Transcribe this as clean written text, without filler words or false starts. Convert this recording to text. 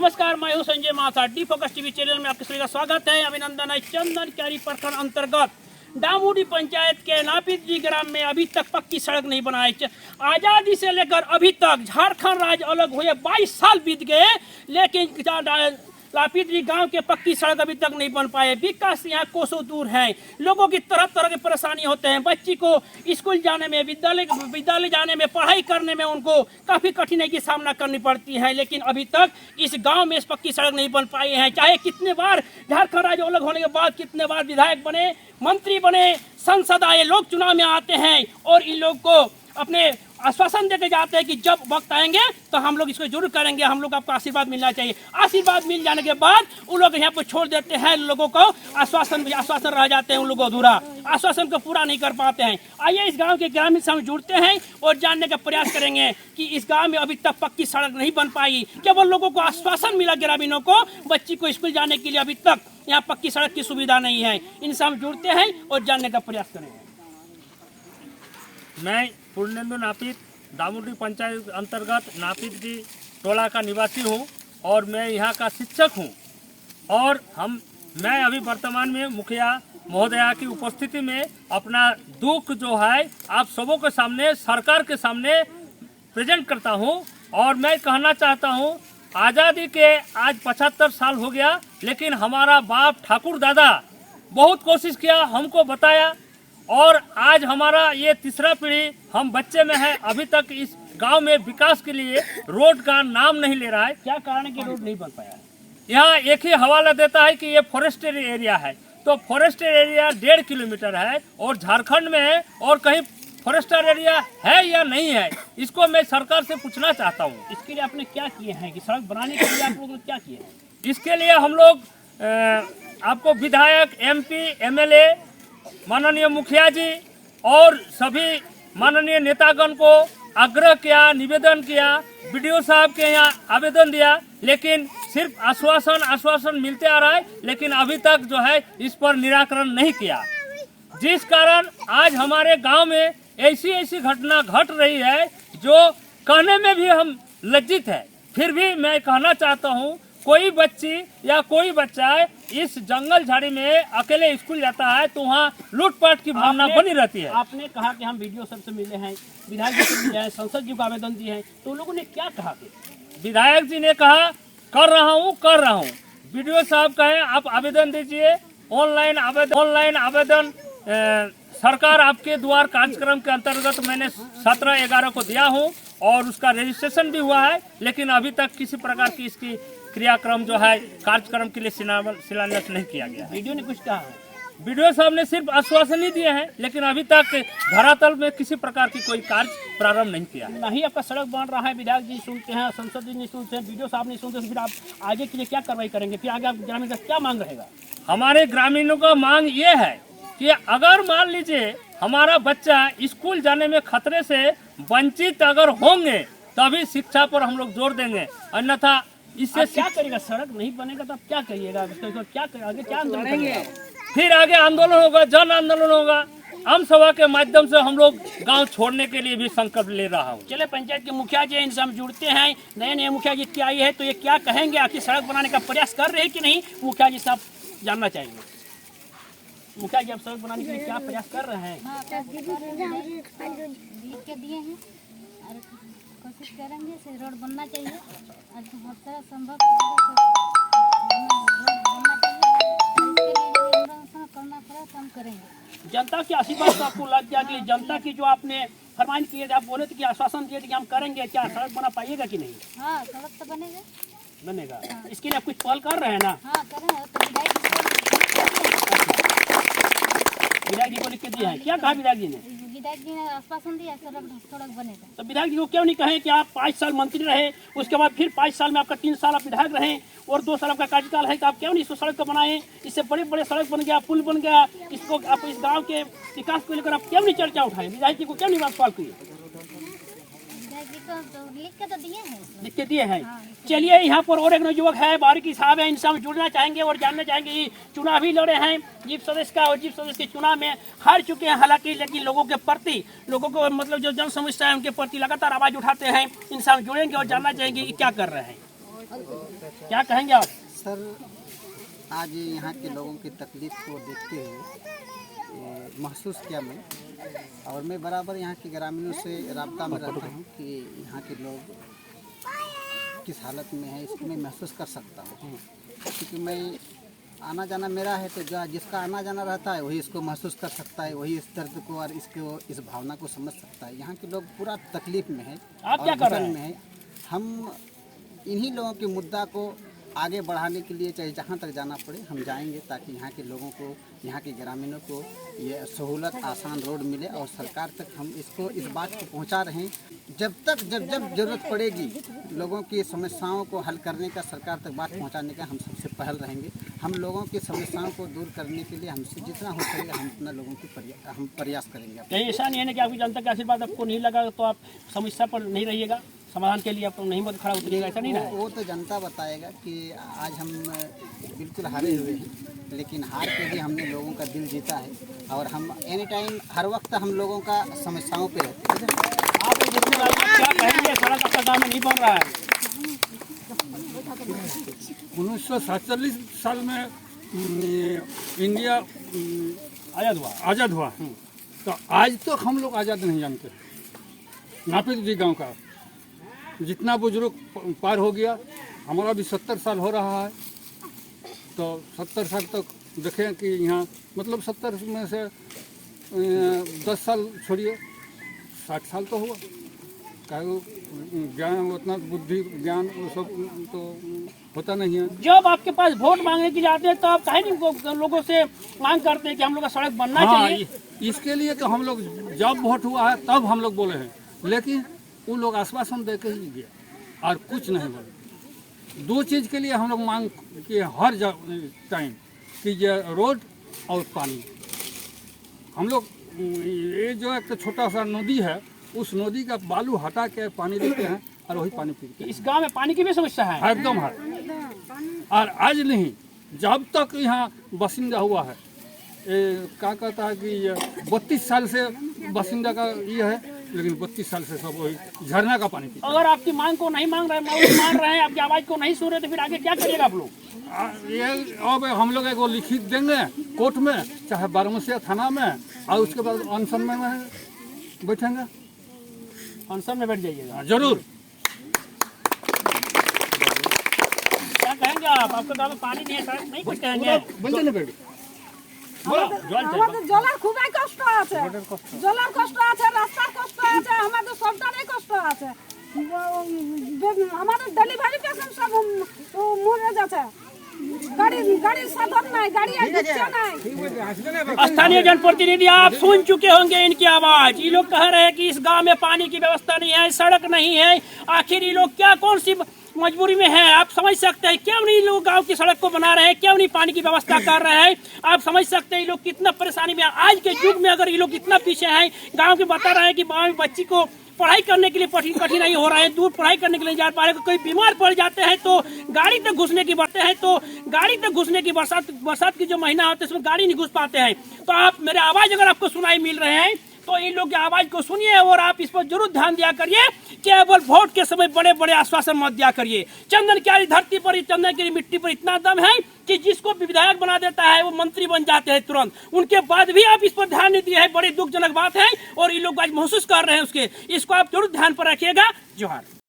नमस्कार, मैं हूं संजय माथा। डी फोकस टीवी चैनल में आपके सभी का स्वागत है। अभिनंदन है। चंदनकारी प्रखंड अंतर्गत डामूडी पंचायत के नापितजी ग्राम में अभी तक पक्की सड़क नहीं बनाई। आज़ादी से लेकर अभी तक झारखंड राज्य अलग हुए 22 साल बीत गए, लेकिन लापितजी गांव के पक्की सड़क अभी तक नहीं बन पाए। विकास यहाँ कोसों दूर है। लोगों की तरह तरह के परेशानी होते हैं। बच्ची को स्कूल जाने में, विद्यालय जाने में, पढ़ाई करने में उनको काफ़ी कठिनाई की सामना करनी पड़ती है। लेकिन अभी तक इस गांव में इस पक्की सड़क नहीं बन पाई है। चाहे कितने बार झारखंड राज्य अलग होने के बाद कितने बार विधायक बने, मंत्री बने, संसद आए, लोग चुनाव में आते हैं और इन लोग को अपने आश्वासन देके जाते हैं कि जब वक्त आएंगे तो हम लोग इसको जरूर करेंगे, हम लोग आपको आशीर्वाद मिलना चाहिए। आशीर्वाद मिल जाने के बाद उन लोग यहाँ पर छोड़ देते हैं। लोगों को आश्वासन रह जाते हैं, उन लोगों को अधूरा आश्वासन को पूरा नहीं कर पाते हैं। आइए इस गांव के ग्रामीण से हम जुड़ते हैं और जानने का प्रयास करेंगे कि इस गांव में अभी तक पक्की सड़क नहीं बन पाई। केवल लोगों को आश्वासन मिला ग्रामीणों को, बच्ची को स्कूल जाने के लिए अभी तक यहाँ पक्की सड़क की सुविधा नहीं है। इनसे हम जुड़ते हैं और जानने का प्रयास करेंगे। मैं पूर्णेंदु नापित डामूडी पंचायत अंतर्गत नापित जी टोला का निवासी हूं और मैं यहां का शिक्षक हूं। और मैं अभी वर्तमान में मुखिया महोदया की उपस्थिति में अपना दुख जो है आप सबों के सामने, सरकार के सामने प्रेजेंट करता हूं। और मैं कहना चाहता हूं, आज़ादी के आज 75 साल हो गया, लेकिन हमारा बाप ठाकुर दादा बहुत कोशिश किया, हमको बताया और आज हमारा ये तीसरा पीढ़ी, हम बच्चे में है, अभी तक इस गांव में विकास के लिए रोड का नाम नहीं ले रहा है। क्या कारण है कि रोड नहीं बन पाया है? यहाँ एक ही हवाला देता है कि ये फॉरेस्टेड एरिया है, तो फॉरेस्टेड एरिया 1.5 किलोमीटर है और झारखंड में है, और कहीं फॉरेस्टेड एरिया है या नहीं है, इसको मैं सरकार से पूछना चाहता हूँ। इसके लिए आपने क्या किए हैं कि सड़क बनाने के लिए आप लोग क्या किए हैं? इसके लिए हम लोग आपको विधायक, MP, MLA, माननीय मुखिया जी और सभी माननीय नेतागण को आग्रह किया, निवेदन किया, BDO साहब के यहाँ आवेदन दिया, लेकिन सिर्फ आश्वासन मिलते आ रहा है, लेकिन अभी तक जो है इस पर निराकरण नहीं किया। जिस कारण आज हमारे गांव में ऐसी घटना घट रही है जो कहने में भी हम लज्जित है। फिर भी मैं कहना चाहता हूँ, कोई बच्ची या कोई बच्चा इस जंगल झाड़ी में अकेले स्कूल जाता है तो वहाँ लूटपाट की भावना बनी रहती है। आपने कहा कि हम BDO सर से मिले हैं, विधायक जी से मिले हैं, संसद जी को आवेदन दिए हैं, तो लोगों ने क्या कहा? विधायक जी ने कहा कर रहा हूँ। BDO साहब कहे आप आवेदन दीजिए, ऑनलाइन आवेदन सरकार आपके द्वार कार्यक्रम के अंतर्गत मैंने 17/11 को दिया हूँ और उसका रजिस्ट्रेशन भी हुआ है, लेकिन अभी तक किसी प्रकार की इसकी क्रियाक्रम जो है कार्यक्रम के लिए शिलान्यास नहीं किया गया। BDO ने कुछ कहा है? BDO साहब ने सिर्फ आश्वासन ही दिए हैं, लेकिन अभी तक धरातल में किसी प्रकार की कोई कार्य प्रारंभ नहीं किया। नहीं आपका सड़क बन रहा है, विधायक जी सुनते हैं, संसद जी नहीं सुनते हैं, BDO साहब नहीं सुनते, फिर आप आगे के लिए क्या कार्रवाई करेंगे? फिर आगे आप ग्रामीण का क्या मांग रहेगा? हमारे ग्रामीणों का मांग ये है कि अगर मान लीजिए हमारा बच्चा स्कूल जाने में खतरे से वंचित अगर होंगे तभी शिक्षा पर हम लोग जोर देंगे, अन्यथा इससे क्या करेगा? सड़क नहीं बनेगा तो आप क्या करिएगा? आगे क्या आंदोलन करेंगे? फिर आगे आंदोलन होगा, जन आंदोलन होगा। आम सभा के माध्यम से हम लोग गांव छोड़ने के लिए भी संकल्प ले रहा हूँ। चले पंचायत के मुखिया जी, इनसे हम जुड़ते हैं। नए मुखिया जी क्या आई है, तो ये क्या कहेंगे? आखिर सड़क बनाने का प्रयास कर रहे हैं कि नहीं? मुखिया जी साहब जानना चाहेंगे। मुखिया जी आप सड़क बनाने के लिए क्या प्रयास कर रहे हैं? कोशिश करेंगे से रोड बनना चाहिए और हर तरह संभव करना पड़ा तो हम करेंगे। जनता की आशीर्वाद तो आपको लग गया कि जनता की जो आपने फरमान किए थे, आप बोले थे कि आश्वासन दिए थे कि हम करेंगे, क्या सड़क बना पाइएगा कि नहीं? हाँ, सड़क तो बनेगा। हाँ। इसके लिए आप कुछ पहल कर रहे हैं ना? हाँ, करेंगे। तो विधायक जी को लिख के दिया है। क्या कहा विधायक जी ने? विधायक जी ने आश्वासन दिया सड़क बनेगा। तो विधायक जी को क्यों नहीं कहें कि आप 5 साल मंत्री रहे, उसके बाद फिर 5 साल में आपका 3 साल आप विधायक रहे और 2 साल आपका कार्यकाल है, कि आप क्यों नहीं इसको सड़क को बनाए? इससे बड़े सड़क बन गया, पुल बन गया, इसको आप इस गांव के विकास को लेकर आप क्यों नहीं चर्चा उठाए? विधायक जी को क्यों नहीं सवाल किए? लिख के दिए हैं। चलिए यहाँ पर और एक युवक है, बारीकी साहब है, इनसे हम जुड़ना चाहेंगे और जानना चाहेंगे। ये चुनाव ही लड़े हैं जीप सदस्य का और जीप सदस्य के चुनाव में हार चुके हैं, हालांकि लेकिन लोगों के प्रति, लोगों को मतलब जो जन समस्या है उनके प्रति लगातार आवाज उठाते हैं। इनसे हम जुड़ेंगे और जानना चाहेंगे कि क्या कर रहे हैं। क्या कहेंगे आप? सर, आज यहाँ के लोगों की तकलीफ को देखते हुए महसूस किया मैं, और मैं बराबर यहाँ के ग्रामीणों से राब्ता में रहता हूँ कि यहाँ के लोग किस हालत में है इसको मैं महसूस कर सकता हूँ, क्योंकि मैं आना जाना मेरा है, तो जिसका आना जाना रहता है वही इसको महसूस कर सकता है, वही इस दर्द को और इस भावना को समझ सकता है। यहाँ के लोग पूरा तकलीफ में है आप क्या कर रहे हैं? में है। हम इन्हीं लोगों के मुद्दा को आगे बढ़ाने के लिए चाहे जहाँ तक जाना पड़े हम जाएंगे, ताकि यहाँ के लोगों को, यहाँ के ग्रामीणों को ये सहूलत, आसान रोड मिले, और सरकार तक हम इसको इस बात को पहुँचा रहे हैं। जब ज़रूरत पड़ेगी लोगों की समस्याओं को हल करने का, सरकार तक बात पहुँचाने का हम सबसे पहल रहेंगे। हम लोगों की समस्याओं को दूर करने के लिए हमसे जितना हो सकेगा हम उतना लोगों की हम प्रयास करेंगे। कहीं ऐसा नहीं है ना कि आपकी जनता का आशीर्वाद आपको नहीं लगा तो आप समस्या पर नहीं रहिएगा, समाधान के लिए आपको नहीं मत खड़ा उतरिएगा, ऐसा नहीं ना है? वो तो जनता बताएगा कि आज हम बिल्कुल हारे हुए हैं, लेकिन हार के भी हमने लोगों का दिल जीता है, और हम एनी टाइम हर वक्त हम लोगों का समस्याओं पे रहते हैं। आप क्या कहेंगे? सड़क आपका गाँव में नहीं बन रहा है। 1947 साल में इंडिया आज़ाद हुआ, तो आज तक हम लोग आज़ाद नहीं जानते। नापित जी गांव का जितना बुजुर्ग पार हो गया, हमारा भी 70 साल हो रहा है, तो 70 साल तक देखें कि यहाँ मतलब 70 में से 10 साल छोड़िए 60 साल तो हुआ। चाहे वो ज्ञान, उतना बुद्धि ज्ञान वो सब तो होता नहीं है। जब आपके पास वोट मांगने के लिए आते हैं तो आप काहे नहीं लोगों से मांग करते हैं कि हम लोग का सड़क बनना चाहिए? इसके लिए तो हम लोग जब वोट हुआ है तब हम लोग बोले हैं, लेकिन वो लोग आश्वासन दे के ही गया और कुछ नहीं बोले। 2 चीज़ के लिए हम लोग मांग किए हर टाइम कि ये रोड और पानी। हम लोग ये जो एक छोटा सा नदी है, उस नदी का बालू हटा के पानी लेते हैं और वही पानी पीते हैं। इस गांव में पानी की भी समस्या है? एकदम है। और आज नहीं, जब तक यहाँ बासिंदा हुआ है, क्या कहता है कि 32 साल से बासिंदा का ये है, लेकिन 32 साल से सब वही झरना का पानी पीते हैं। अगर आपकी मांग को नहीं मान रहे हैं, आपकी आवाज़ को नहीं सुन रहे, तो फिर आगे क्या करिएगा आप लोग? ये अब हम लोग एगो लिखित देंगे कोर्ट में, चाहे बारमसिया थाना में, और उसके बाद अनशन में बैठेंगे। अनशन में बैठ जाइएगा जरूर। क्या कहेंगे आप? आपके गाँव में पानी नहीं है, सड़क नहीं, कुछ कहेंगे? बंदे नहीं बैठे। আমাদের জলের খুবই কষ্ট আছে, জলের কষ্ট আছে, রাস্তার কষ্ট আছে, আমাদের সবটারই কষ্ট আছে। আমাদের ডেলিভারি পেশেন্ট সব মরে যাচ্ছে, গাড়ির সাধন নাই, গাড়ি আর ঢুকছে নাই। स्थानीय जनप्रतिनिधि आप सुन चुके होंगे इनकी आवाज। ये लोग कह रहे हैं कि इस गांव में पानी की व्यवस्था नहीं है, सड़क नहीं है। आखिर ये लोग क्या कौन सी मजबूरी में है? आप समझ सकते हैं क्यों नहीं लोग गांव की सड़क को बना रहे हैं, क्यों नहीं पानी की व्यवस्था कर रहे हैं। आप समझ सकते हैं ये लोग कितना परेशानी में। आज के युग में अगर ये लोग इतना पीछे हैं, गाँव के बता रहे हैं कि गाँव में बच्ची को पढ़ाई करने के लिए कठिनाई हो रहा है, दूर पढ़ाई करने के लिए जा पा रहे, कोई बीमार पड़ जाते हैं तो गाड़ी तक घुसने की बढ़ते हैं, तो गाड़ी तक घुसने की बरसात की जो महीना होता है उसमें गाड़ी नहीं घुस पाते हैं। तो आप मेरे आवाज़ अगर आपको सुनाई मिल रहे हैं तो इन लोग की आवाज़ को सुनिए और आप इस पर जरूर ध्यान दिया करिए। केवल वोट के समय बड़े बड़े आश्वासन मत दिया करिए। चंदन क्यारी धरती पर, चंदन की मिट्टी पर इतना दम है कि जिसको विधायक बना देता है वो मंत्री बन जाते हैं तुरंत। उनके बाद भी आप इस पर ध्यान नहीं दिए है, बड़ी दुखजनक बात है, और ये लोग आज महसूस कर रहे हैं उसके। इसको आप जरूर ध्यान पर रखिएगा। जोहार।